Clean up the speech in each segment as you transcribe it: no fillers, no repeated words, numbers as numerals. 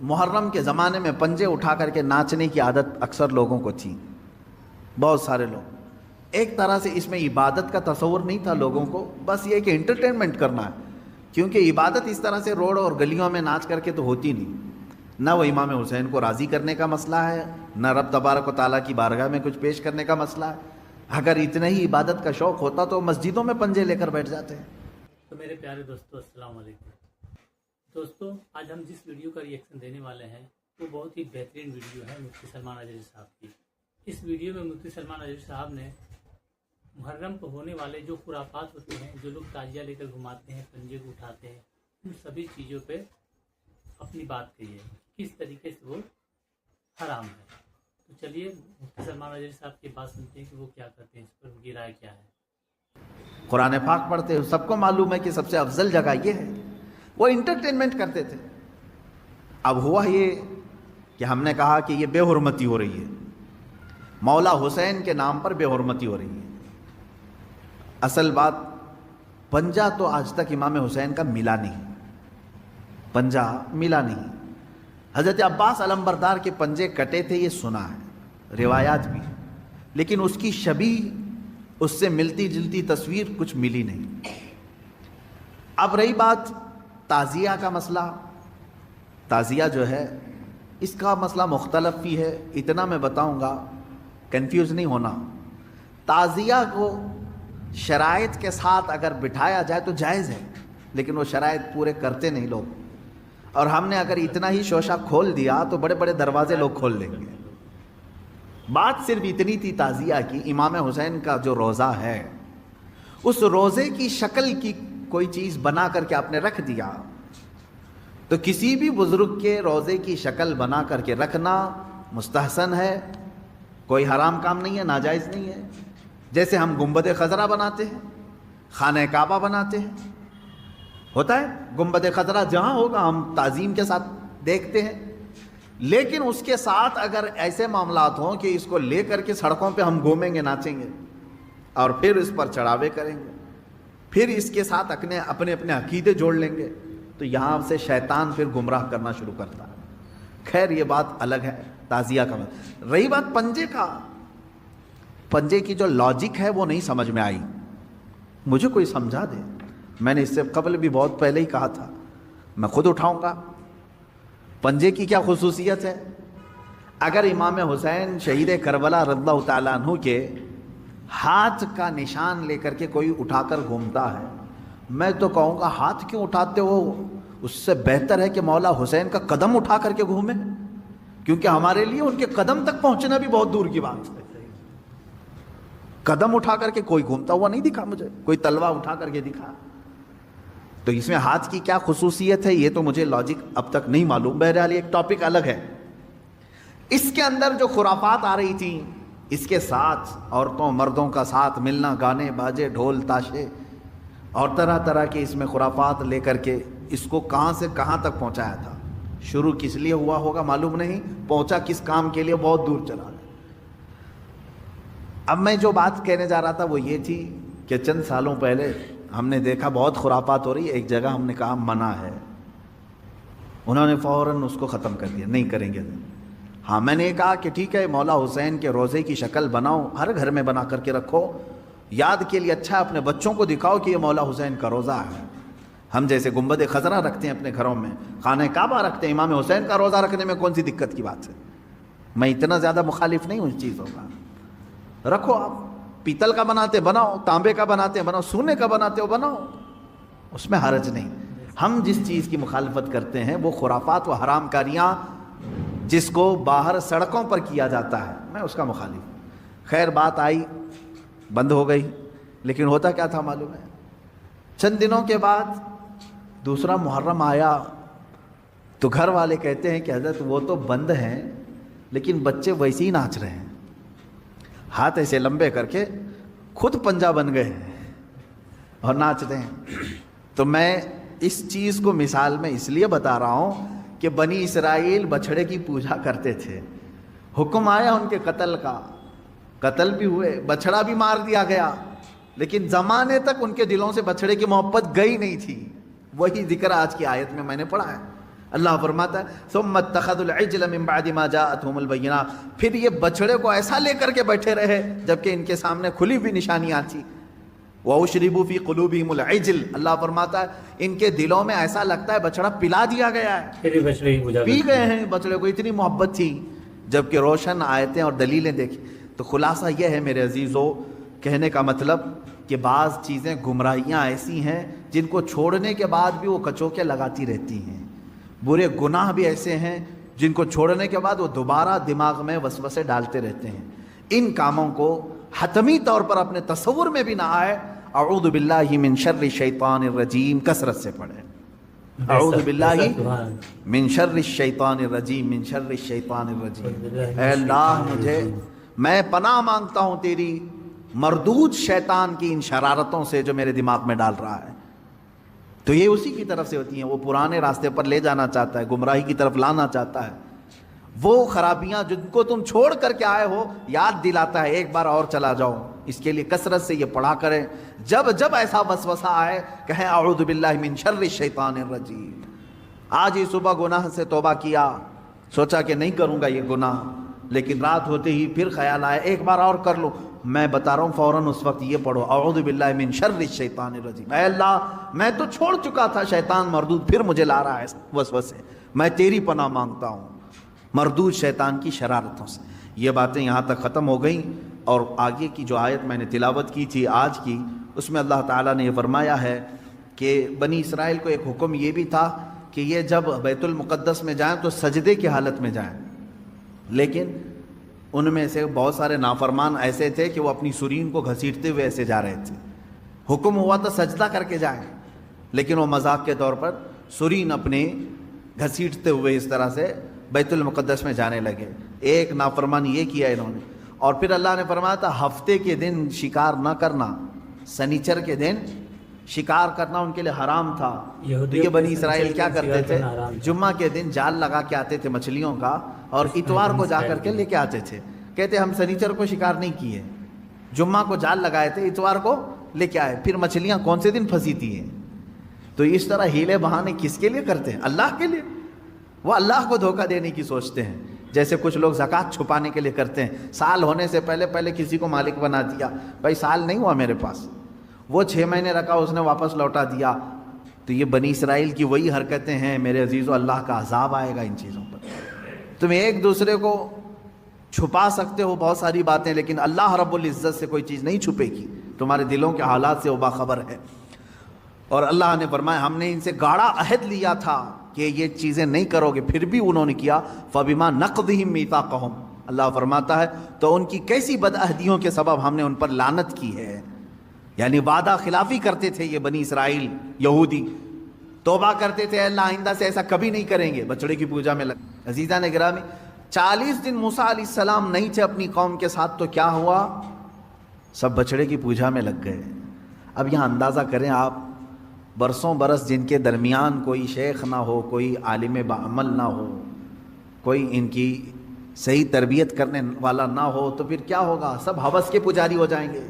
محرم کے زمانے میں پنجے اٹھا کر کے ناچنے کی عادت اکثر لوگوں کو تھی، بہت سارے لوگ۔ ایک طرح سے اس میں عبادت کا تصور نہیں تھا لوگوں کو، بس یہ کہ انٹرٹینمنٹ کرنا ہے، کیونکہ عبادت اس طرح سے روڈ اور گلیوں میں ناچ کر کے تو ہوتی نہیں۔ نہ وہ امام حسین کو راضی کرنے کا مسئلہ ہے، نہ رب تبارک و تعالیٰ کی بارگاہ میں کچھ پیش کرنے کا مسئلہ ہے۔ اگر اتنا ہی عبادت کا شوق ہوتا تو مسجدوں میں پنجے لے کر بیٹھ جاتے ہیں۔ تو میرے پیارے دوستو، السلام علیکم۔ دوستو، آج ہم جس ویڈیو کا ریئیکشن دینے والے ہیں وہ بہت ہی بہترین ویڈیو ہے مفتی سلمان اجری صاحب کی۔ اس ویڈیو میں مفتی سلمان اجری صاحب نے محرم کو ہونے والے جو خرافات ہوتے ہیں، جو لوگ تعزیہ لے کر گھماتے ہیں، پنجے کو اٹھاتے ہیں، ان سبھی چیزوں پہ اپنی بات کہی ہے، کس طریقے سے وہ حرام ہے۔ تو چلیے مفتی سلمان اجری صاحب کی بات سنتے ہیں کہ وہ کیا کرتے ہیں، اس پر ان کی رائے کیا ہے۔ قرآن پاک پڑھتے ہیں، سب کو معلوم ہے کہ سب سے افضل جگہ یہ ہے۔ وہ انٹرٹینمنٹ کرتے تھے۔ اب ہوا یہ کہ ہم نے کہا کہ یہ بے حرمتی ہو رہی ہے، مولا حسین کے نام پر بے حرمتی ہو رہی ہے۔ اصل بات، پنجہ تو آج تک امام حسین کا ملا نہیں، پنجہ ملا نہیں۔ حضرت عباس علمبردار کے پنجے کٹے تھے، یہ سنا ہے، روایات بھی، لیکن اس کی شبیہ، اس سے ملتی جلتی تصویر کچھ ملی نہیں۔ اب رہی بات تعزیہ کا مسئلہ، تعزیہ جو ہے اس کا مسئلہ مختلف بھی ہے، اتنا میں بتاؤں گا، کنفیوز نہیں ہونا۔ تعزیہ کو شرائط کے ساتھ اگر بٹھایا جائے تو جائز ہے، لیکن وہ شرائط پورے کرتے نہیں لوگ، اور ہم نے اگر اتنا ہی شوشہ کھول دیا تو بڑے بڑے دروازے لوگ کھول لیں گے۔ بات صرف اتنی تھی تعزیہ کی، امام حسین کا جو روضہ ہے اس روضے کی شکل کی کوئی چیز بنا کر کے آپ نے رکھ دیا، تو کسی بھی بزرگ کے روضے کی شکل بنا کر کے رکھنا مستحسن ہے، کوئی حرام کام نہیں ہے، ناجائز نہیں ہے۔ جیسے ہم گنبد خضرا بناتے ہیں، خانہ کعبہ بناتے ہیں، ہوتا ہے گنبد خضرا جہاں ہوگا ہم تعظیم کے ساتھ دیکھتے ہیں، لیکن اس کے ساتھ اگر ایسے معاملات ہوں کہ اس کو لے کر کے سڑکوں پہ ہم گھومیں گے، ناچیں گے، اور پھر اس پر چڑھاوے کریں گے، پھر اس کے ساتھ اپنے اپنے عقیدے جوڑ لیں گے، تو یہاں سے شیطان پھر گمراہ کرنا شروع کرتا ہے۔ خیر یہ بات الگ ہے، تعزیہ کا۔ رہی بات پنجے کا، پنجے کی جو لاجک ہے وہ نہیں سمجھ میں آئی، مجھے کوئی سمجھا دے۔ میں نے اس سے قبل بھی بہت پہلے ہی کہا تھا، میں خود اٹھاؤں گا۔ پنجے کی کیا خصوصیت ہے؟ اگر امام حسین شہید کربلا رضی اللہ تعالیٰ عنہ کے ہاتھ کا نشان لے کر کے کوئی اٹھا کر گھومتا ہے، میں تو کہوں گا ہاتھ کیوں اٹھاتے ہو؟ اس سے بہتر ہے کہ مولا حسین کا قدم اٹھا کر کے گھومیں، کیونکہ ہمارے لیے ان کے قدم تک پہنچنا بھی بہت دور کی بات ہے۔ قدم اٹھا کر کے کوئی گھومتا ہوا نہیں دکھا مجھے، کوئی تلوار اٹھا کر کے دکھا۔ تو اس میں ہاتھ کی کیا خصوصیت ہے یہ تو مجھے لاجک اب تک نہیں معلوم، بہرحال ایک ٹاپک الگ ہے۔ اس کے اندر جو خرافات آ رہی تھیں، اس کے ساتھ عورتوں مردوں کا ساتھ ملنا، گانے باجے ڈھول تاشے اور طرح طرح کے اس میں خرافات لے کر کے اس کو کہاں سے کہاں تک پہنچایا تھا۔ شروع کس لیے ہوا ہوگا معلوم نہیں، پہنچا کس کام کے لیے بہت دور چلا گیا۔ اب میں جو بات کہنے جا رہا تھا وہ یہ تھی کہ چند سالوں پہلے ہم نے دیکھا بہت خرافات ہو رہی ہے، ایک جگہ ہم نے کہا منع ہے، انہوں نے فوراً اس کو ختم کر دیا، نہیں کریں گے۔ ہاں میں نے کہا کہ ٹھیک ہے، مولا حسین کے روضے کی شکل بناؤ، ہر گھر میں بنا کر کے رکھو، یاد کے لیے اچھا، اپنے بچوں کو دکھاؤ کہ یہ مولا حسین کا روضہ ہے۔ ہم جیسے گنبد خضرا رکھتے ہیں اپنے گھروں میں، خانہ کعبہ رکھتے ہیں، امام حسین کا روضہ رکھنے میں کون سی دقت کی بات ہے؟ میں اتنا زیادہ مخالف نہیں ہوں اس چیزوں کا، رکھو۔ آپ پیتل کا بناتے بناؤ، تانبے کا بناتے بناؤ، سونے کا بناتے ہو بناؤ، اس میں حرج نہیں۔ ہم جس چیز کی مخالفت کرتے ہیں وہ خرافات و حرام کاریاں جس کو باہر سڑکوں پر کیا جاتا ہے، میں اس کا مخالف ہوں۔ خیر بات آئی، بند ہو گئی، لیکن ہوتا کیا تھا معلوم ہے؟ چند دنوں کے بعد دوسرا محرم آیا تو گھر والے کہتے ہیں کہ حضرت وہ تو بند ہیں لیکن بچے ویسے ہی ناچ رہے ہیں، ہاتھ ایسے لمبے کر کے خود پنجہ بن گئے اور ناچ رہے ہیں۔ تو میں اس چیز کو مثال میں اس لیے بتا رہا ہوں کہ بنی اسرائیل بچھڑے کی پوجا کرتے تھے، حکم آیا ان کے قتل کا، قتل بھی ہوئے، بچھڑا بھی مار دیا گیا، لیکن زمانے تک ان کے دلوں سے بچھڑے کی محبت گئی نہیں تھی۔ وہی ذکر آج کی آیت میں نے پڑھا ہے، اللہ فرماتا ہے ثم اتخذوا العجل من بعد ما جاءتهم البینات، پھر یہ بچڑے کو ایسا لے کر کے بیٹھے رہے جبکہ ان کے سامنے کھلی ہوئی نشانیاں تھیں۔ وَأُشْرِبُوا فِي قُلُوبِهِمُ الْعِجْلَ، اللہ فرماتا ہے ان کے دلوں میں ایسا لگتا ہے بچڑا پلا دیا گیا ہے، پھر بچڑے کی پوجا پی گئے ہیں بچڑے کو، اتنی محبت تھی، جبکہ روشن آیتیں اور دلیلیں دیکھی۔ تو خلاصہ یہ ہے میرے عزیزو، کہنے کا مطلب کہ بعض چیزیں گمراہیاں ایسی ہیں جن کو چھوڑنے کے بعد بھی وہ کچوکے لگاتی رہتی ہیں، برے گناہ بھی ایسے ہیں جن کو چھوڑنے کے بعد وہ دوبارہ دماغ میں وسوسے ڈالتے رہتے ہیں۔ ان کاموں کو حتمی طور پر اپنے تصور میں بھی نہ آئے۔ اعوذ باللہ من شر الشیطان الرجیم کثرت سے پڑھیں، اعوذ باللہ من شر الشیطان الرجیم، من شر الشیطان الرجیم۔ اے اللہ میں پناہ مانگتا ہوں تیری مردود شیطان کی ان شرارتوں سے جو میرے دماغ میں ڈال رہا ہے۔ تو یہ اسی کی طرف سے ہوتی ہیں، وہ پرانے راستے پر لے جانا چاہتا ہے، گمراہی کی طرف لانا چاہتا ہے۔ وہ خرابیاں جن کو تم چھوڑ کر کے آئے ہو یاد دلاتا ہے ایک بار اور چلا جاؤ۔ اس کے لیے کثرت سے یہ پڑھا کریں، جب جب ایسا وسوسہ آئے کہیں اعوذ باللہ من شر الشیطان الرجیم۔ آج ہی صبح گناہ سے توبہ کیا، سوچا کہ نہیں کروں گا یہ گناہ، لیکن رات ہوتے ہی پھر خیال آیا ایک بار اور کر لوں، میں بتا رہا ہوں فوراً اس وقت یہ پڑھو اعوذ باللہ من شر الشیطان الرجیم۔ اے اللہ میں تو چھوڑ چکا تھا شیطان مردود، پھر مجھے لا رہا ہے وسوسے، میں تیری پناہ مانگتا ہوں مردود شیطان کی شرارتوں سے۔ یہ باتیں یہاں تک ختم ہو گئیں، اور آگے کی جو آیت میں نے تلاوت کی تھی آج کی، اس میں اللہ تعالیٰ نے یہ فرمایا ہے کہ بنی اسرائیل کو ایک حکم یہ بھی تھا کہ یہ جب بیت المقدس میں جائیں تو سجدے کی حالت میں جائیں، لیکن ان میں سے بہت سارے نافرمان ایسے تھے کہ وہ اپنی سرین کو گھسیٹتے ہوئے ایسے جا رہے تھے۔ حکم ہوا تو سجدہ کر کے جائیں، لیکن وہ مذاق کے طور پر سرین اپنے گھسیٹتے ہوئے اس طرح سے بیت المقدس میں جانے لگے۔ ایک نافرمان یہ کیا انہوں نے، اور پھر اللہ نے فرمایا تھا ہفتے کے دن شکار نہ کرنا، سنیچر کے دن شکار کرنا ان کے لیے حرام تھا۔ یہ بنی اسرائیل کیا کرتے تھے، جمعہ کے دن جال لگا کے آتے تھے مچھلیوں کا، اور اتوار کو جا کر کے لے کے آتے تھے۔ کہتے ہم سنیچر کو شکار نہیں کیے، جمعہ کو جال لگائے تھے، اتوار کو لے کے آئے، پھر مچھلیاں کون سے دن پھنسی تھی ہیں۔ تو اس طرح ہیلے بہانے کس کے لیے کرتے ہیں؟ اللہ کے لیے۔ وہ اللہ کو دھوکہ دینے کی سوچتے ہیں، جیسے کچھ لوگ زکوٰۃ چھپانے کے لیے کرتے ہیں، سال ہونے سے پہلے کسی کو مالک بنا دیا، بھائی سال نہیں ہوا میرے پاس، وہ 6 مہینے رکھا اس نے واپس لوٹا دیا۔ تو یہ بنی اسرائیل کی وہی حرکتیں ہیں میرے عزیزو، اللہ کا عذاب آئے گا ان چیزوں پر۔ تم ایک دوسرے کو چھپا سکتے ہو بہت ساری باتیں، لیکن اللہ رب العزت سے کوئی چیز نہیں چھپے گی، تمہارے دلوں کے حالات سے وہ باخبر ہے۔ اور اللہ نے فرمایا ہم نے ان سے گاڑا عہد لیا تھا کہ یہ چیزیں نہیں کرو گے، پھر بھی انہوں نے کیا۔ فَبِمَا نَقْضِهِمْ مِيثَاقَهُمْ، اللہ فرماتا ہے تو ان کی کیسی بدعہدیوں کے سبب ہم نے ان پر لعنت کی ہے۔ یعنی وعدہ خلافی کرتے تھے یہ بنی اسرائیل یہودی، توبہ کرتے تھے اللہ آئندہ سے ایسا کبھی نہیں کریں گے، بچڑے کی پوجا میں لگ۔ عزیزان گرامی 40 دن موسیٰ علیہ السلام نہیں تھے اپنی قوم کے ساتھ، تو کیا ہوا؟ سب بچڑے کی پوجا میں لگ گئے۔ اب یہاں اندازہ کریں آپ، برسوں برس جن کے درمیان کوئی شیخ نہ ہو، کوئی عالم بعمل نہ ہو، کوئی ان کی صحیح تربیت کرنے والا نہ ہو، تو پھر کیا ہوگا؟ سب ہوس کے پجاری ہو جائیں گے۔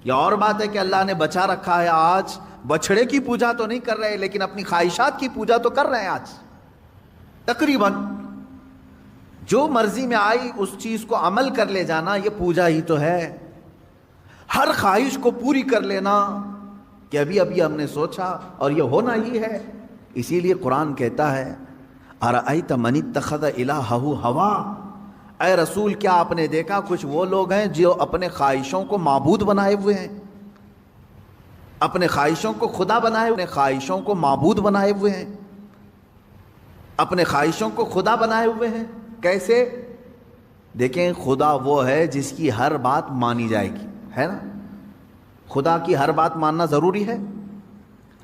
یہ اور بات ہے کہ اللہ نے بچا رکھا ہے، آج بچڑے کی پوجا تو نہیں کر رہے، لیکن اپنی خواہشات کی پوجا تو کر رہے ہیں آج تقریباً۔ جو مرضی میں آئی اس چیز کو عمل کر لے جانا، یہ پوجا ہی تو ہے۔ ہر خواہش کو پوری کر لینا کہ ابھی ہم نے سوچا اور یہ ہونا ہی ہے۔ اسی لیے قرآن کہتا ہے ارأیت من اتخذ الہہ ہوا، اے رسول کیا آپ نے دیکھا کچھ وہ لوگ ہیں جو اپنے خواہشوں کو معبود بنائے ہوئے ہیں، اپنے خواہشوں کو خدا بنائے ہوئے، اپنے خواہشوں کو معبود بنائے ہوئے ہیں، اپنے خواہشوں کو خدا بنائے ہوئے ہیں۔ کیسے؟ دیکھیں خدا وہ ہے جس کی ہر بات مانی جائے گی، ہے نا؟ خدا کی ہر بات ماننا ضروری ہے۔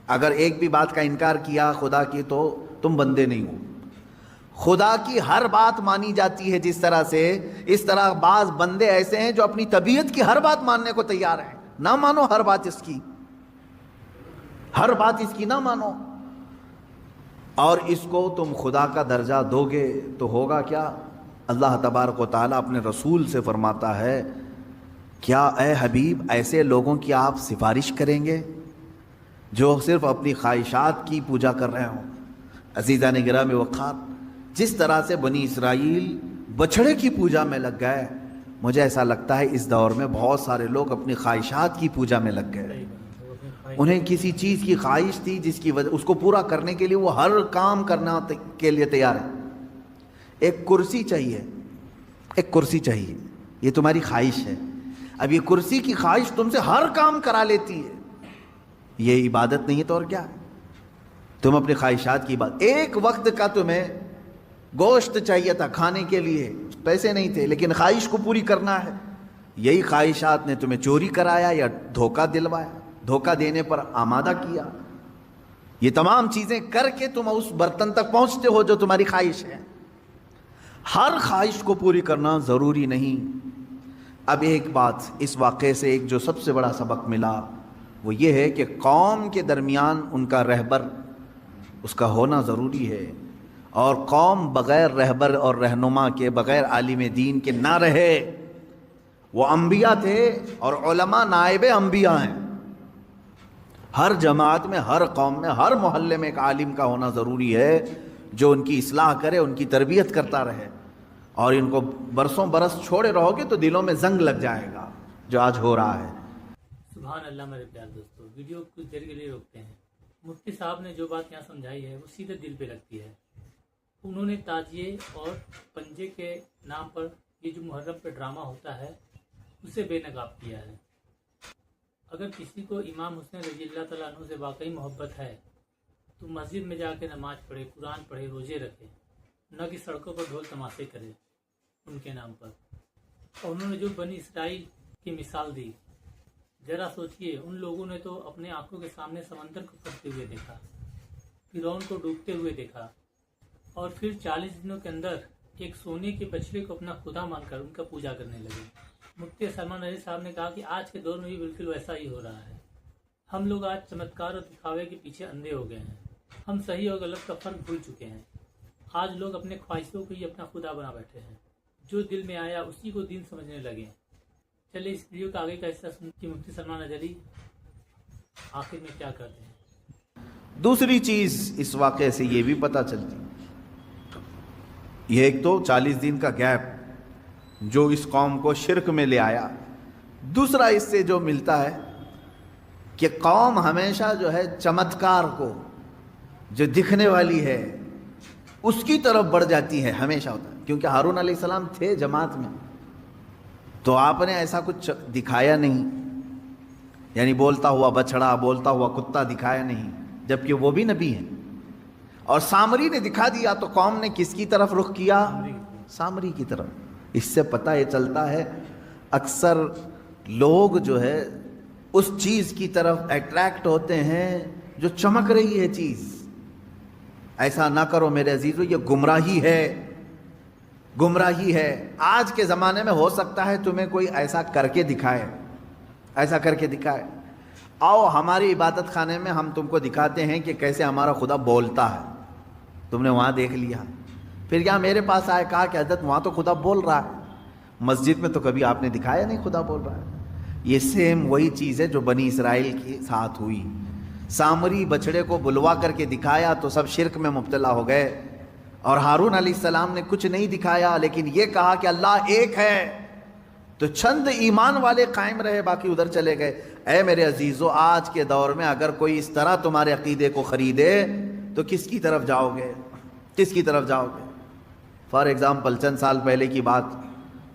اگر ایک بھی بات کا انکار کیا خدا کی تو تم بندے نہیں ہو۔ خدا کی ہر بات مانی جاتی ہے جس طرح سے، اس طرح بعض بندے ایسے ہیں جو اپنی طبیعت کی ہر بات ماننے کو تیار ہیں۔ نہ مانو ہر بات اس کی، ہر بات اس کی نہ مانو، اور اس کو تم خدا کا درجہ دو گے تو ہوگا کیا؟ اللہ تبارک و تعالیٰ اپنے رسول سے فرماتا ہے کیا اے حبیب ایسے لوگوں کی آپ سفارش کریں گے جو صرف اپنی خواہشات کی پوجا کر رہے ہوں؟ عزیزان گرامی وقار، جس طرح سے بنی اسرائیل بچھڑے کی پوجا میں لگ گئے، مجھے ایسا لگتا ہے اس دور میں بہت سارے لوگ اپنی خواہشات کی پوجا میں لگ گئے۔ انہیں کسی چیز کی خواہش تھی جس کی وجہ اس کو پورا کرنے کے لیے وہ ہر کام کرنا کے لیے تیار ہے۔ ایک کرسی چاہیے، ایک کرسی چاہیے، یہ تمہاری خواہش ہے۔ اب یہ کرسی کی خواہش تم سے ہر کام کرا لیتی ہے، یہ عبادت نہیں ہے تو اور کیا ہے؟ تم اپنی خواہشات کی بات، ایک وقت کا تمہیں گوشت چاہیے تھا کھانے کے لیے، پیسے نہیں تھے، لیکن خواہش کو پوری کرنا ہے، یہی خواہشات نے تمہیں چوری کرایا یا دھوکہ دلوایا، دھوکہ دینے پر آمادہ کیا۔ یہ تمام چیزیں کر کے تم اس برتن تک پہنچتے ہو جو تمہاری خواہش ہے۔ ہر خواہش کو پوری کرنا ضروری نہیں۔ اب ایک بات اس واقعے سے ایک جو سب سے بڑا سبق ملا وہ یہ ہے کہ قوم کے درمیان ان کا رہبر اس کا ہونا ضروری ہے، اور قوم بغیر رہبر اور رہنما کے، بغیر عالم دین کے نہ رہے۔ وہ انبیاء تھے اور علماء نائب انبیاء ہیں۔ ہر جماعت میں، ہر قوم میں، ہر محلے میں ایک عالم کا ہونا ضروری ہے جو ان کی اصلاح کرے، ان کی تربیت کرتا رہے۔ اور ان کو برسوں برس چھوڑے رہو گے تو دلوں میں زنگ لگ جائے گا جو آج ہو رہا ہے۔ سبحان اللہ میرے پیارے دوستو، ویڈیو کچھ دیر کے لیے روکتے ہیں۔ مفتی صاحب نے جو بات یہاں سمجھائی ہے وہ سیدھے دل پہ لگتی ہے۔ انہوں نے تاجیے اور پنجے کے نام پر یہ جو محرم پہ ڈرامہ ہوتا ہے اسے بے نقاب کیا ہے۔ اگر کسی کو امام حسین رضی اللہ تعالیٰ عنہ سے واقعی محبت ہے تو مسجد میں جا کے نماز پڑھے، قرآن پڑھے، روزے رکھے، نہ کہ سڑکوں پر ڈھول تماشے کرے ان کے نام پر۔ اور انہوں نے جو بنی اسرائیل کی مثال دی، ذرا سوچئے، ان لوگوں نے تو اپنے آنکھوں کے سامنے سمندر کو پھٹتے ہوئے دیکھا، فرعون کو ڈوبتے ہوئے دیکھا، اور پھر 40 دنوں کے اندر ایک سونے کے بچڑے کو اپنا خدا مان کر ان کا پوجا کرنے لگے۔ مفتی سلمان عزیز صاحب نے کہا کہ آج کے دور میں بھی بالکل ویسا ہی ہو رہا ہے۔ ہم لوگ آج چمتکار اور دکھاوے کے پیچھے اندھے ہو گئے ہیں۔ ہم صحیح اور غلط کا فرق بھول چکے ہیں۔ آج لوگ اپنے خواہشوں کو ہی اپنا خدا بنا بیٹھے ہیں، جو دل میں آیا اسی کو دین سمجھنے لگے۔ چلے اس ویڈیو کا آگے کا حصہ سن کہ مفتی سلمان اجلی آخر میں کیا کرتے ہیں۔ دوسری چیز اس واقعے سے یہ بھی پتہ چلتی، یہ ایک تو 40 دن کا گیپ جو اس قوم کو شرک میں لے آیا، دوسرا اس سے جو ملتا ہے کہ قوم ہمیشہ جو ہے چمتکار کو، جو دکھنے والی ہے اس کی طرف بڑھ جاتی ہے، ہمیشہ ہوتا ہے۔ کیونکہ ہارون علیہ السلام تھے جماعت میں تو آپ نے ایسا کچھ دکھایا نہیں، یعنی بولتا ہوا بچڑا، بولتا ہوا کتا دکھایا نہیں، جبکہ وہ بھی نبی ہیں۔ اور سامری نے دکھا دیا تو قوم نے کس کی طرف رخ کیا؟ سامری کی طرف۔ اس سے پتہ یہ چلتا ہے اکثر لوگ جو ہے اس چیز کی طرف اٹریکٹ ہوتے ہیں جو چمک رہی ہے چیز۔ ایسا نہ کرو میرے عزیزو، یہ گمراہی ہے، گمراہی ہے۔ آج کے زمانے میں ہو سکتا ہے تمہیں کوئی ایسا کر کے دکھائے، ایسا کر کے دکھائے، آؤ ہماری عبادت خانے میں ہم تم کو دکھاتے ہیں کہ کیسے ہمارا خدا بولتا ہے، تم نے وہاں دیکھ لیا، پھر کیا میرے پاس آئے کہا کہ حضرت وہاں تو خدا بول رہا ہے، مسجد میں تو کبھی آپ نے دکھایا نہیں خدا بول رہا ہے۔ یہ سیم وہی چیز ہے جو بنی اسرائیل کے ساتھ ہوئی۔ سامری بچڑے کو بلوا کر کے دکھایا تو سب شرک میں مبتلا ہو گئے، اور ہارون علیہ السلام نے کچھ نہیں دکھایا لیکن یہ کہا کہ اللہ ایک ہے، تو چند ایمان والے قائم رہے، باقی ادھر چلے گئے۔ اے میرے عزیزو، آج کے دور میں اگر کوئی اس طرح تمہارے عقیدے کو خریدے تو کس کی طرف جاؤ گے؟ کس کی طرف جاؤ گے؟ فار ایگزامپل چند سال پہلے کی بات،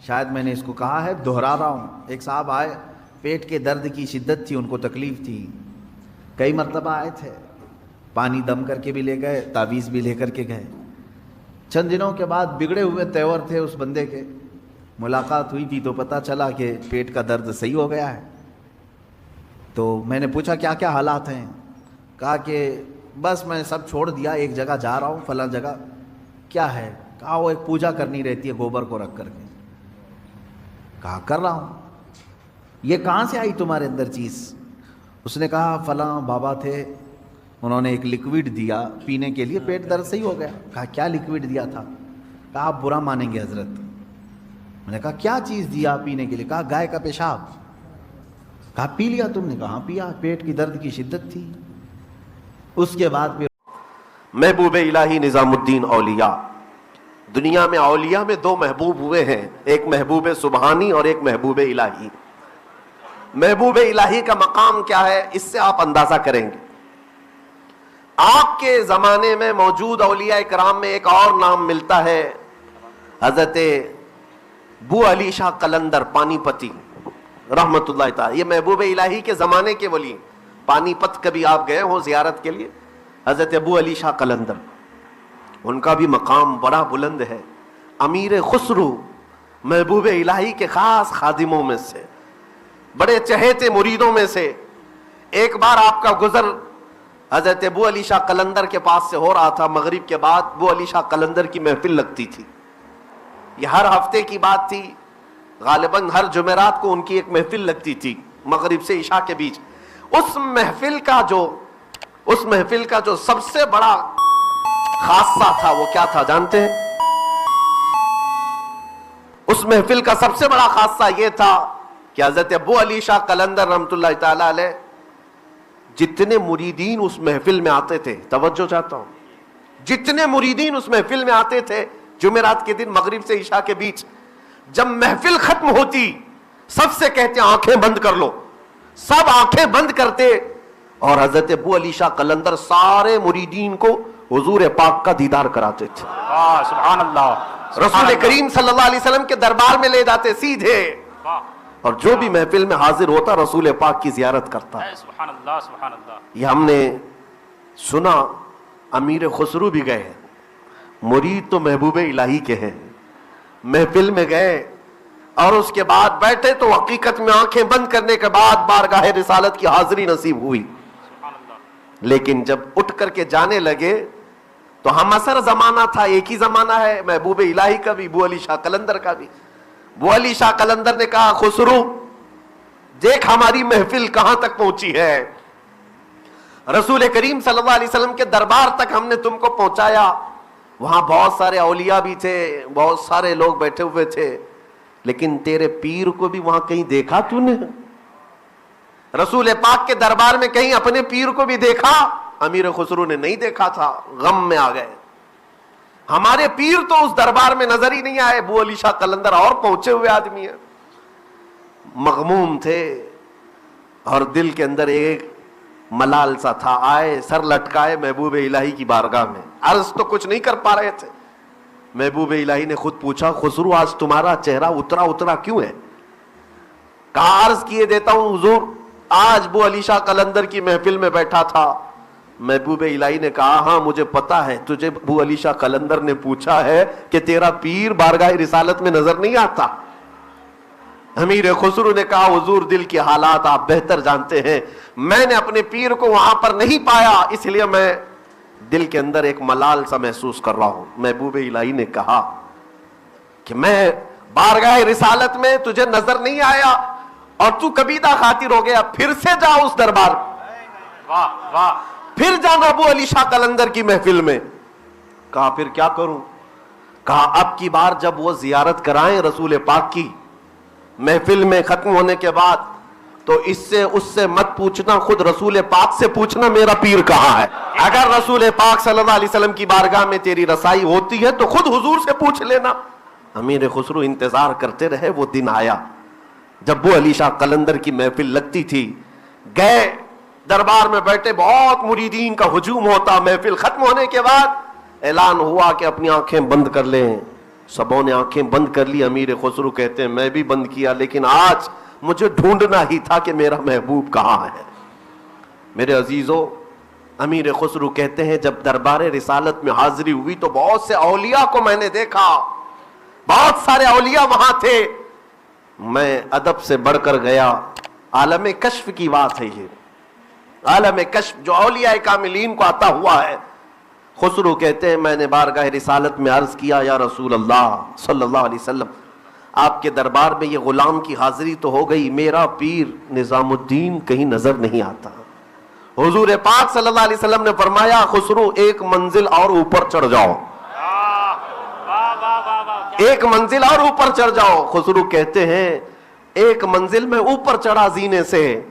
شاید میں نے اس کو کہا ہے، دہرا رہا ہوں۔ ایک صاحب آئے، پیٹ کے درد کی شدت تھی، ان کو تکلیف تھی، کئی مرتبہ آئے تھے، پانی دم کر کے بھی لے گئے، تعویذ بھی لے کر کے گئے۔ چند دنوں کے بعد بگڑے ہوئے تیور تھے اس بندے کے، ملاقات ہوئی تھی تو پتہ چلا کہ پیٹ کا درد صحیح ہو گیا ہے۔ تو میں نے پوچھا کیا کیا حالات ہیں؟ کہا کہ بس میں سب چھوڑ دیا، ایک جگہ جا رہا ہوں، فلاں جگہ۔ کیا ہے؟ کہا وہ ایک پوجا کرنی رہتی ہے گوبر کو رکھ کر کے۔ کہا کر رہا ہوں۔ یہ کہاں سے آئی تمہارے اندر چیز؟ اس نے کہا فلاں بابا تھے، انہوں نے ایک لیکوڈ دیا پینے کے لیے، پیٹ درد صحیح ہو گیا۔ کہا کیا لیکوڈ دیا تھا؟ کہا آپ برا مانیں گے حضرت۔ میں نے کہا کیا چیز دیا پینے کے لیے؟ کہا گائے کا پیشاب۔ کہا پی لیا تم نے؟ کہا پیا، پیٹ کی درد کی شدت تھی۔ اس کے بعد پھر محبوب الہی نظام الدین اولیاء. دنیا میں اولیاء میں دو محبوب ہوئے ہیں, ایک محبوب سبحانی اور ایک محبوب الہی. محبوب الہی کا مقام کیا ہے اس سے آپ اندازہ کریں گے. آپ کے زمانے میں موجود اولیاء کرام میں ایک اور نام ملتا ہے, حضرت بو علی شاہ قلندر پانی پتی رحمت اللہ تعالی. یہ محبوب الہی کے زمانے کے ولی. پانی پت کبھی آپ گئے ہو زیارت کے لیے؟ حضرت ابو علی شاہ قلندر, ان کا بھی مقام بڑا بلند ہے. امیر خسرو محبوب الہی کے خاص خادموں میں سے, بڑے چہیتے مریدوں میں سے. ایک بار آپ کا گزر حضرت ابو علی شاہ قلندر کے پاس سے ہو رہا تھا. مغرب کے بعد ابو علی شاہ قلندر کی محفل لگتی تھی. یہ ہر ہفتے کی بات تھی, غالباً ہر جمعرات کو ان کی ایک محفل لگتی تھی مغرب سے عشاء کے بیچ. اس محفل کا جو سب سے بڑا خاصہ تھا وہ کیا تھا جانتے ہیں؟ اس محفل کا سب سے بڑا خاصہ یہ تھا کہ حضرت ابو علی شاہ قلندر رحمت اللہ تعالی علیہ جتنے مریدین اس محفل میں آتے تھے, توجہ چاہتا ہوں, جتنے مریدین اس محفل میں آتے تھے جمعرات کے دن مغرب سے عشاء کے بیچ, جب محفل ختم ہوتی سب سے کہتے آنکھیں بند کر لو. سب آنکھیں بند کرتے اور حضرت ابو علی شاہ قلندر سارے مریدین کو حضور پاک کا دیدار کراتے تھے. سبحان اللہ. رسول کریم صلی اللہ علیہ وسلم کے دربار میں لے جاتے سیدھے, اور جو بھی محفل میں حاضر ہوتا رسول پاک کی زیارت کرتا. سبحان اللہ سبحان اللہ. یہ ہم نے سنا. امیر خسرو بھی گئے, مرید تو محبوب الہی کے ہیں, محفل میں گئے اور اس کے بعد بیٹھے تو حقیقت میں آنکھیں بند کرنے کے بعد بارگاہ رسالت کی حاضری نصیب ہوئی. لیکن جب اٹھ کر کے جانے لگے تو ہم اثر زمانہ تھا, ایک ہی زمانہ ہے محبوب الہی کا بھی ابو علی شاہ قلندر کا بھی. ابو علی شاہ قلندر نے کہا خسرو دیکھ ہماری محفل کہاں تک پہنچی ہے. رسول کریم صلی اللہ علیہ وسلم کے دربار تک ہم نے تم کو پہنچایا. وہاں بہت سارے اولیاء بھی تھے, بہت سارے لوگ بیٹھے ہوئے تھے, لیکن تیرے پیر کو بھی وہاں کہیں دیکھا تو نے؟ رسول پاک کے دربار میں کہیں اپنے پیر کو بھی دیکھا؟ امیر خسرو نے نہیں دیکھا تھا, غم میں آ گئے. ہمارے پیر تو اس دربار میں نظر ہی نہیں آئے. ابو علی شاہ قلندر اور پہنچے ہوئے آدمی ہیں, مغموم تھے اور دل کے اندر ایک ملال سا تھا. آئے سر لٹکائے محبوب الہی کی بارگاہ میں, عرض تو کچھ نہیں کر پا رہے تھے. محبوب الہی نے خود پوچھا خسرو آج تمہارا چہرہ اترا کیوں ہے؟ کہا عرض کیے دیتا ہوں حضور, آج ابو علی شاہ قلندر کی محفل میں بیٹھا تھا. محبوب الہی نے کہا ہاں مجھے پتا ہے تجھے ابو علی شاہ قلندر نے پوچھا ہے کہ تیرا پیر بارگاہ رسالت میں نظر نہیں آتا. امیر خسرو نے کہا حضور دل کی حالات آپ بہتر جانتے ہیں, میں نے اپنے پیر کو وہاں پر نہیں پایا, اس لیے میں دل کے اندر ایک ملال سا محسوس کر رہا ہوں. محبوب الہی نے کہا کہ میں بارگاہ رسالت میں تجھے نظر نہیں آیا اور تو کبیدہ خاطر ہو گیا, پھر سے جا اس دربار, واہ واہ, پھر جانا ابو علی شاہ قلندر کی محفل میں. کہا پھر کیا کروں؟ کہا اب کی بار جب وہ زیارت کرائیں رسول پاک کی محفل میں ختم ہونے کے بعد تو اس سے مت پوچھنا, خود رسول پاک سے پوچھنا میرا پیر کہاں ہے. اگر رسول پاک صلی اللہ علیہ وسلم کی بارگاہ میں تیری رسائی ہوتی ہے تو خود حضور سے پوچھ لینا. امیر خسرو انتظار کرتے رہے. وہ دن آیا جب ابو علی شاہ قلندر کی محفل لگتی تھی. گئے دربار میں بیٹھے, بہت مریدین کا ہجوم ہوتا. محفل ختم ہونے کے بعد اعلان ہوا کہ اپنی آنکھیں بند کر لیں. سبوں نے آنکھیں بند کر لی. امیر خسرو کہتے ہیں میں بھی بند کیا, لیکن آج مجھے ڈھونڈنا ہی تھا کہ میرا محبوب کہاں ہے. میرے عزیزو, امیر خسرو کہتے ہیں جب دربار رسالت میں حاضری ہوئی تو بہت سے اولیاء کو میں نے دیکھا, بہت سارے اولیاء وہاں تھے. میں ادب سے بڑھ کر گیا. عالم کشف کی بات ہے یہ, عالم کشف جو اولیاء کاملین کو عطا ہوا ہے. خسرو کہتے ہیں میں نے بارگاہ رسالت میں عرض کیا یا رسول اللہ صلی اللہ علیہ وسلم, آپ کے دربار میں یہ غلام کی حاضری تو ہو گئی, میرا پیر نظام الدین کہیں نظر نہیں آتا. حضور پاک صلی اللہ علیہ وسلم نے فرمایا خسرو ایک منزل اور اوپر چڑھ جاؤ, ایک منزل اور اوپر چڑھ جاؤ. خسرو کہتے ہیں ایک منزل میں اوپر چڑھا زینے سے,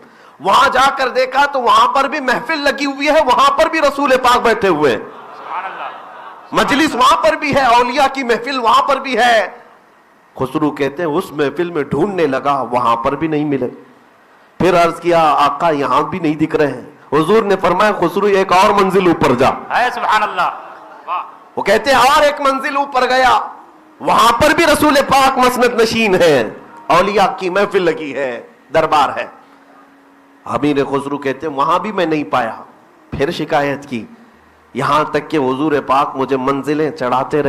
وہاں جا کر دیکھا تو وہاں پر بھی محفل لگی ہوئی ہے, وہاں پر بھی رسول پاک بیٹھے ہوئے. مجلس وہاں پر بھی ہے, اولیاء کی محفل وہاں پر بھی ہے. خسرو کہتے ہیں اس محفل میں ڈھونڈنے لگا, وہاں پر بھی نہیں ملے. پھر عرض کیا آقا یہاں بھی نہیں دکھ رہے ہیں. حضور نے فرمایا خسرو ایک اور منزل اوپر جا. ہے سبحان اللہ. واہ وہ کہتے ہیں اور ایک منزل اوپر گیا, وہاں پر بھی رسول پاک مسند نشین ہے, اولیاء کی محفل لگی ہے, دربار ہے. امیر خسرو کہتے ہیں وہاں بھی میں نہیں پایا. پھر شکایت کی, یہاں تک کہ حضور پاک مجھے منزلیں چڑھاتے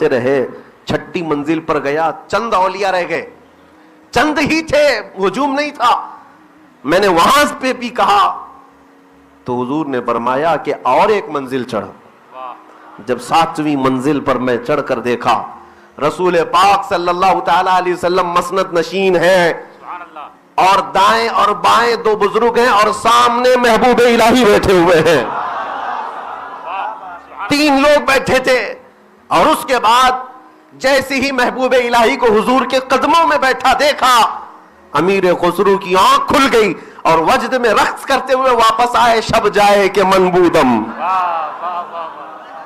رہے. چھٹی منزل پر گیا, چند اولیاء رہ گئے, چند ہی تھے, ہجوم نہیں تھا. میں نے وہاں پہ بھی کہا تو حضور نے فرمایا کہ اور ایک منزل چڑھا. جب 7ویں منزل پر میں چڑھ کر دیکھا رسول پاک صلی اللہ تعالی علیہ وسلم مسند نشین ہے, سبحان اللہ. اور دائیں اور بائیں 2 بزرگ ہیں, اور سامنے محبوب الہی بیٹھے ہوئے ہیں. 3 لوگ بیٹھے تھے. اور اس کے بعد جیسے ہی محبوب الہی کو حضور کے قدموں میں بیٹھا دیکھا, امیر خسرو کی آنکھ کھل گئی اور وجد میں رقص کرتے ہوئے واپس آئے. شب جائے کہ منبودم,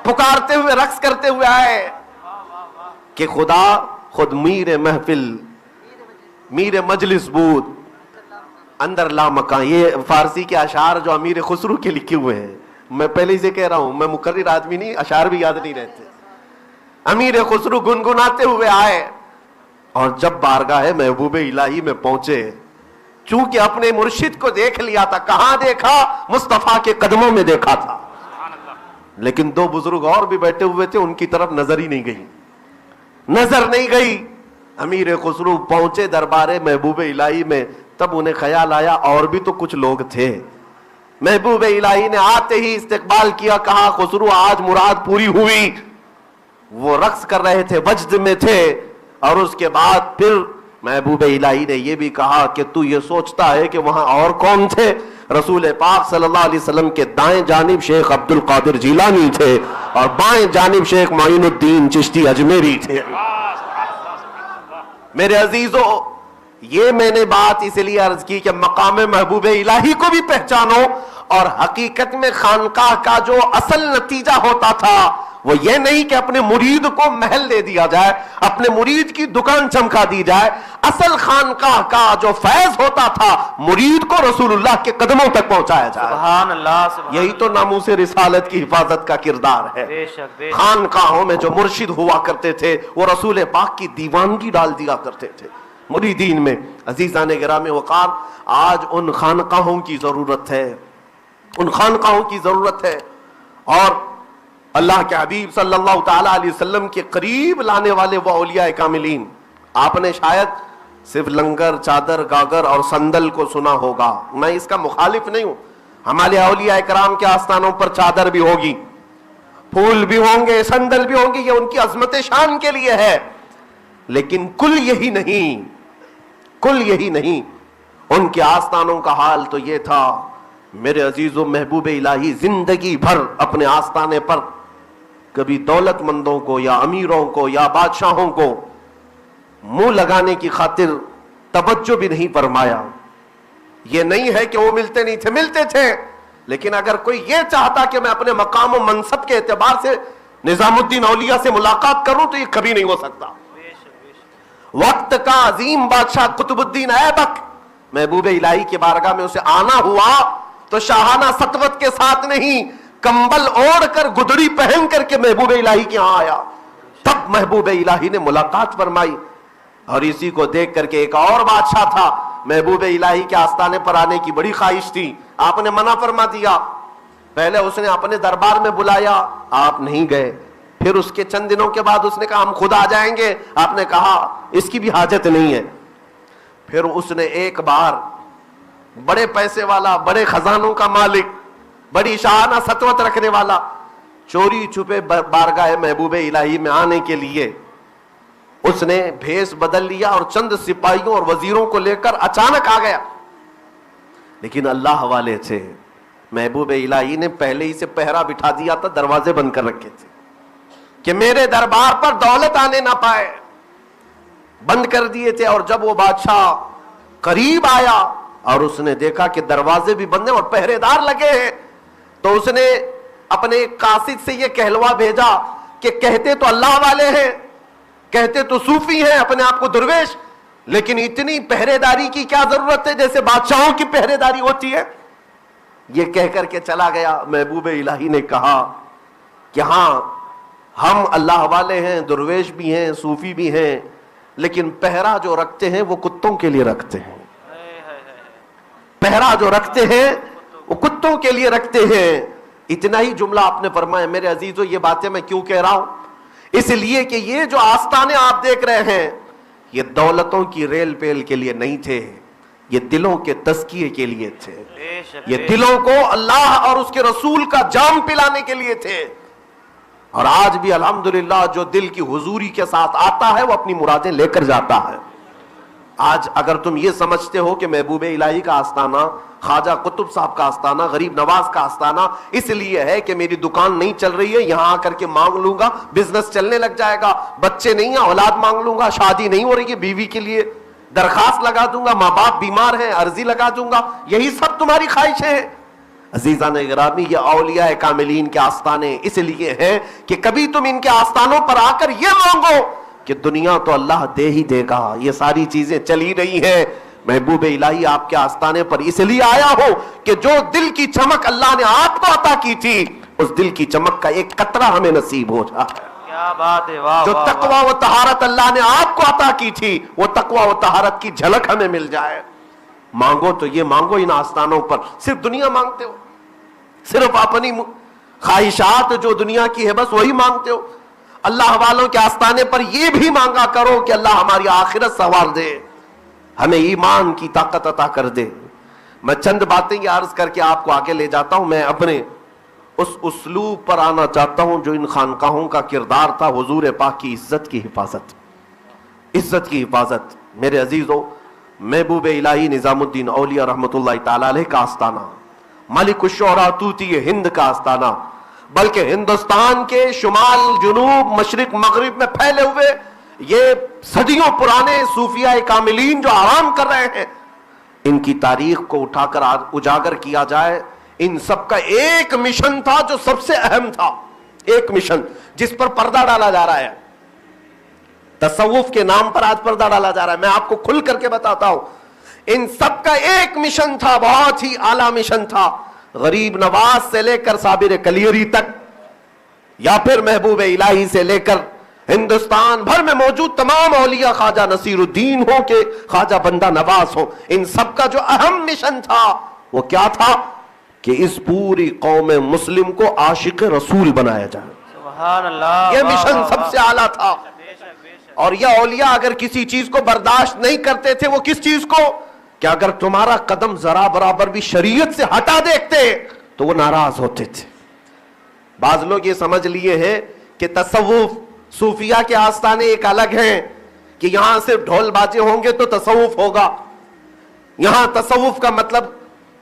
پکارتے ہوئے رقص کرتے ہوئے آئے کہ خدا خود میر محفل, میر مجلس بود اندر لا مکان. یہ فارسی کے اشعار جو امیر خسرو کے لکھے ہوئے ہیں, میں پہلے سے کہہ رہا ہوں, میں مقرر آدمی نہیں, اشعار بھی یاد نہیں رہتے. امیر خسرو گنگناتے ہوئے آئے اور جب بارگاہ محبوب الہی میں پہنچے, چونکہ اپنے مرشد کو دیکھ لیا تھا. کہاں دیکھا؟ مصطفیٰ کے قدموں میں دیکھا تھا. لیکن 2 بزرگ اور بھی بیٹھے ہوئے تھے, ان کی طرف نظر ہی نہیں گئی, نظر نہیں گئی. امیر خسرو پہنچے دربار محبوب الہی میں, تب انہیں خیال آیا اور بھی تو کچھ لوگ تھے. محبوب الہی نے آتے ہی استقبال کیا, کہا خسرو آج مراد پوری ہوئی. وہ رقص کر رہے تھے, وجد میں تھے. اور اس کے بعد پھر محبوب الہی نے یہ بھی کہا کہ تو یہ سوچتا ہے کہ وہاں اور کون تھے؟ رسول پاک صلی اللہ علیہ وسلم کے دائیں جانب شیخ عبد القادر جیلانی تھے اور بائیں جانب شیخ معین الدین چشتی اجمیری تھے. میرے عزیزو, یہ میں نے بات اس لیے عرض کی کہ مقام محبوب الہی کو بھی پہچانو. اور حقیقت میں خانقاہ کا جو اصل نتیجہ ہوتا تھا وہ یہ نہیں کہ اپنے مرید کو محل دے دیا جائے, اپنے مرید کی دکان چمکا دی جائے. اصل خانقاہ کا جو فیض ہوتا تھا مرید کو رسول اللہ کے قدموں تک پہنچایا جائے. سبحان اللہ, سبحان یہی تو ناموس رسالت کی حفاظت کا کردار ہے. بے شک, بے شک. خانقاہوں میں جو مرشد ہوا کرتے تھے وہ رسول پاک کی دیوانگی ڈال دیا کرتے تھے مریدین میں. عزیزان گرامی وقار, آج ان خانقاہوں کی ضرورت ہے, ان خانقاہوں کی ضرورت ہے. اور اللہ کے حبیب صلی اللہ تعالی علیہ وسلم کے قریب لانے والے وہ اولیاء کاملین, آپ نے شاید صرف لنگر, چادر, گاگر اور صندل کو سنا ہوگا. میں اس کا مخالف نہیں ہوں, ہمارے اولیاء کرام کے آستانوں پر چادر بھی ہوگی, پھول بھی ہوں گے, صندل بھی ہوں گے, یہ ان کی عظمت شان کے لیے ہے. لیکن کل یہی نہیں, کل یہی نہیں. ان کے آستانوں کا حال تو یہ تھا میرے عزیزو, محبوب الہی زندگی بھر اپنے آستانے پر کبھی دولت مندوں کو یا امیروں کو یا بادشاہوں کو منہ لگانے کی خاطر توجہ بھی نہیں فرمایا. یہ نہیں ہے کہ وہ ملتے نہیں تھے, ملتے تھے. لیکن اگر کوئی یہ چاہتا کہ میں اپنے مقام و منصب کے اعتبار سے نظام الدین اولیاء سے ملاقات کروں تو یہ کبھی نہیں ہو سکتا. وقت کا عظیم بادشاہ قطب الدین ایبک, محبوب الہی کی بارگاہ میں اسے آنا ہوا تو شاہانہ سطوت کے ساتھ نہیں, کمبل اوڑھ کر, گدڑی پہن کر کے محبوب الہی کے یہاں آیا. تب محبوب الہی نے ملاقات فرمائی. اور اسی کو دیکھ کر کے ایک اور بادشاہ تھا, محبوب الہی کے آستانے پر آنے کی بڑی خواہش تھی, آپ نے منع فرما دیا. پہلے اس نے اپنے دربار میں بلایا, آپ نہیں گئے. پھر اس کے چند دنوں کے بعد اس نے کہا ہم خود آ جائیں گے, آپ نے کہا اس کی بھی حاجت نہیں ہے. پھر اس نے ایک بار بڑے پیسے والا, بڑے خزانوں کا مالک, بڑی شاہانہ سطوت رکھنے والا, چوری چھپے بارگاہ محبوب الہی میں آنے کے لیے اس نے بھیس بدل لیا اور چند سپاہیوں اور وزیروں کو لے کر اچانک آ گیا. لیکن اللہ والے تھے, محبوب الہی نے پہلے ہی سے پہرا بٹھا دیا تھا, دروازے بند کر رکھے تھے کہ میرے دربار پر دولت آنے نہ پائے, بند کر دیے تھے. اور جب وہ بادشاہ قریب آیا اور اس نے دیکھا کہ دروازے بھی بند ہیں اور پہرے دار لگے ہیں, تو اس نے اپنے قاصد سے یہ کہلوا بھیجا کہ کہتے تو اللہ والے ہیں, کہتے تو صوفی ہیں, اپنے آپ کو درویش, لیکن اتنی پہرے داری کی کیا ضرورت ہے جیسے بادشاہوں کی پہرے داری ہوتی ہے. یہ کہہ کر کے چلا گیا. محبوب الہی نے کہا کہ ہاں ہم اللہ والے ہیں, درویش بھی ہیں, صوفی بھی ہیں, لیکن پہرا جو رکھتے ہیں وہ کتوں کے لیے رکھتے ہیں. پہرا جو رکھتے ہیں وہ کتوں کے لیے رکھتے ہیں. اتنا ہی جملہ آپ نے فرمایا. میرے عزیزو, یہ باتیں میں کیوں کہہ رہا ہوں؟ اس لیے کہ یہ جو آستانے آپ دیکھ رہے ہیں یہ دولتوں کی ریل پیل کے لیے نہیں تھے, یہ دلوں کے تزکیے کے لیے تھے. یہ دلوں کو اللہ اور اس کے رسول کا جام پلانے کے لیے تھے. اور آج بھی الحمدللہ جو دل کی حضوری کے ساتھ آتا ہے وہ اپنی مرادیں لے کر جاتا ہے. آج اگر تم یہ سمجھتے ہو کہ محبوب الہی کا آستانہ, خواجہ قطب صاحب کا آستانہ, غریب نواز کا آستانہ اس لیے ہے کہ میری دکان نہیں چل رہی ہے, یہاں آ کر کے مانگ لوں گا, بزنس چلنے لگ جائے گا, بچے نہیں ہیں اولاد مانگ لوں گا, شادی نہیں ہو رہی ہے بیوی کے لیے درخواست لگا دوں گا, ماں باپ بیمار ہیں عرضی لگا دوں گا, یہی سب تمہاری خواہشیں ہیں. عزیزان گرامی, یہ اولیاء کاملین کے آستانے اس لیے ہیں کہ کبھی تم ان کے آستانوں پر آ کر یہ مانگو کہ دنیا تو اللہ دے ہی دے گا, یہ ساری چیزیں چلی رہی ہیں. محبوب الہی آپ کے آستانے پر اس لیے آیا ہو کہ جو دل کی چمک اللہ نے آپ کو عطا کی تھی اس دل کی چمک کا ایک قطرہ ہمیں نصیب ہو جائے. کیا بات ہے, واہ. جو تقوی و طہارت اللہ نے آپ کو عطا کی تھی وہ تقوی و طہارت کی جھلک ہمیں مل جائے. مانگو تو یہ مانگو ان آستانوں پر. صرف دنیا مانگتے ہو, صرف اپنی خواہشات جو دنیا کی ہے بس وہی مانگتے ہو. اللہ والوں کے آستانے پر یہ بھی مانگا کرو کہ اللہ ہماری آخرت سنوار دے, ہمیں ایمان کی طاقت عطا کر دے. میں چند باتیں یہ عرض کر کے آپ کو آگے لے جاتا ہوں. میں اپنے اس اسلوب پر آنا چاہتا ہوں جو ان خانقاہوں کا کردار تھا, حضور پاک کی عزت کی حفاظت. عزت کی حفاظت. میرے عزیزو, محبوب الہی نظام الدین اولیاء رحمت اللہ تعالی علیہ کا آستانہ, ملک الشعراء طوطی ہند کا آستانہ, بلکہ ہندوستان کے شمال جنوب مشرق مغرب میں پھیلے ہوئے یہ صدیوں پرانے صوفیاء کاملین جو آرام کر رہے ہیں, ان کی تاریخ کو اٹھا کر اجاگر کیا جائے. ان سب کا ایک مشن تھا جو سب سے اہم تھا, ایک مشن جس پر پردہ ڈالا جا رہا ہے. تصوف کے نام پر آج پردہ ڈالا جا رہا ہے. میں آپ کو کھل کر کے بتاتا ہوں, ان سب کا ایک مشن تھا, بہت ہی اعلیٰ مشن تھا. غریب نواز سے لے کر صابر کلیری تک, یا پھر محبوب الہی سے لے کر ہندوستان بھر میں موجود تمام اولیاء, خواجہ نصیر الدین ہو کہ خواجہ بندہ نواز ہو, ان سب کا جو اہم مشن تھا وہ کیا تھا کہ اس پوری قوم مسلم کو عاشق رسول بنایا جائے. سبحان اللہ. یہ مشن سب سے اعلیٰ تھا. اور یہ اولیاء اگر کسی چیز کو برداشت نہیں کرتے تھے, وہ کس چیز کو, کہ اگر تمہارا قدم ذرا برابر بھی شریعت سے ہٹا دیکھتے تو وہ ناراض ہوتے تھے. بعض لوگ یہ سمجھ لیے ہیں کہ تصوف صوفیہ کے آستانے ایک الگ ہیں کہ یہاں صرف ڈھول باجے ہوں گے تو تصوف ہوگا. یہاں تصوف کا مطلب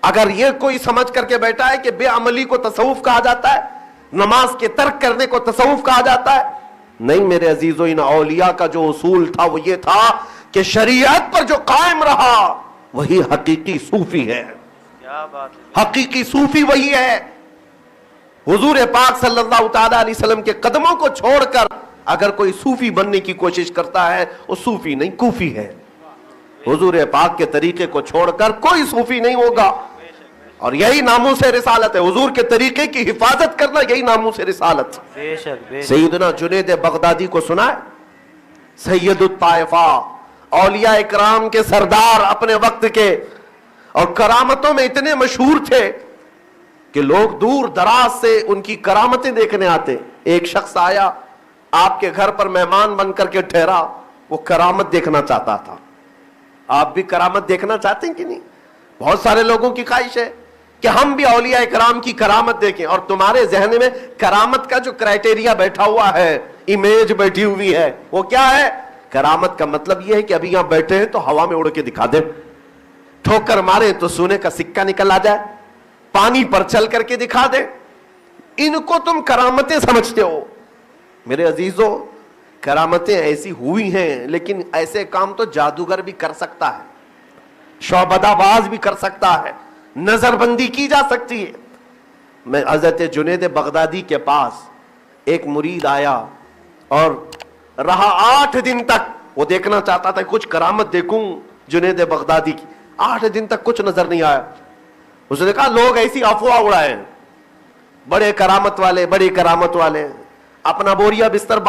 اگر یہ کوئی سمجھ کر کے بیٹھا ہے کہ بے عملی کو تصوف کہا جاتا ہے, نماز کے ترک کرنے کو تصوف کہا جاتا ہے, نہیں میرے عزیزو. ان اولیاء کا جو اصول تھا وہ یہ تھا کہ شریعت پر جو قائم رہا وہی حقیقی صوفی ہے. کیا بات ہے. حقیقی صوفی وہی ہے. حضور پاک صلی اللہ تعالی علیہ وسلم کے قدموں کو چھوڑ کر اگر کوئی صوفی بننے کی کوشش کرتا ہے وہ صوفی نہیں, کوفی ہے. حضور پاک کے طریقے کو چھوڑ کر کوئی صوفی نہیں ہوگا. اور یہی ناموس رسالت ہے, حضور کے طریقے کی حفاظت کرنا یہی ناموس رسالت. بے شک, بے شک. سیدنا جنید بغدادی کو سنا ہے, سید الطائفہ, اولیاء اکرام کے سردار اپنے وقت کے, اور کرامتوں میں اتنے مشہور تھے کہ لوگ دور دراز سے ان کی کرامتیں دیکھنے آتے. ایک شخص آیا آپ کے گھر پر مہمان بن کر کے ٹھہرا, وہ کرامت دیکھنا چاہتا تھا. آپ بھی کرامت دیکھنا چاہتے ہیں کہ نہیں؟ بہت سارے لوگوں کی خواہش ہے کہ ہم بھی اولیاء اکرام کی کرامت دیکھیں. اور تمہارے ذہن میں کرامت کا جو کرائٹیریا بیٹھا ہوا ہے, امیج بیٹھی ہوئی ہے, وہ کیا ہے؟ کرامت کا مطلب یہ ہے کہ ابھی یہاں بیٹھے ہیں تو ہوا میں اڑ کے دکھا دے, ٹھوکر مارے تو سونے کا سکہ نکل آ جائے, پانی پر چل کر کے دکھا دے. ان کو تم کرامتیں سمجھتے ہو. میرے عزیزو, کرامتیں ایسی ہوئی ہیں, لیکن ایسے کام تو جادوگر بھی کر سکتا ہے, شعبدہ باز بھی کر سکتا ہے, نظر بندی کی جا سکتی ہے. میں حضرت جنید بغدادی کے پاس ایک مرید آیا اور رہا 8 دن تک, وہ دیکھنا چاہتا تھا کچھ کرامت دیکھوں جنید بغدادی کی. 8 دن تک کچھ نظر نہیں آیا. اس نے کہا لوگ ایسی افواہ اڑائے, بڑے کرامت والے, بڑی کرامت والے, اپنا بوریا بستر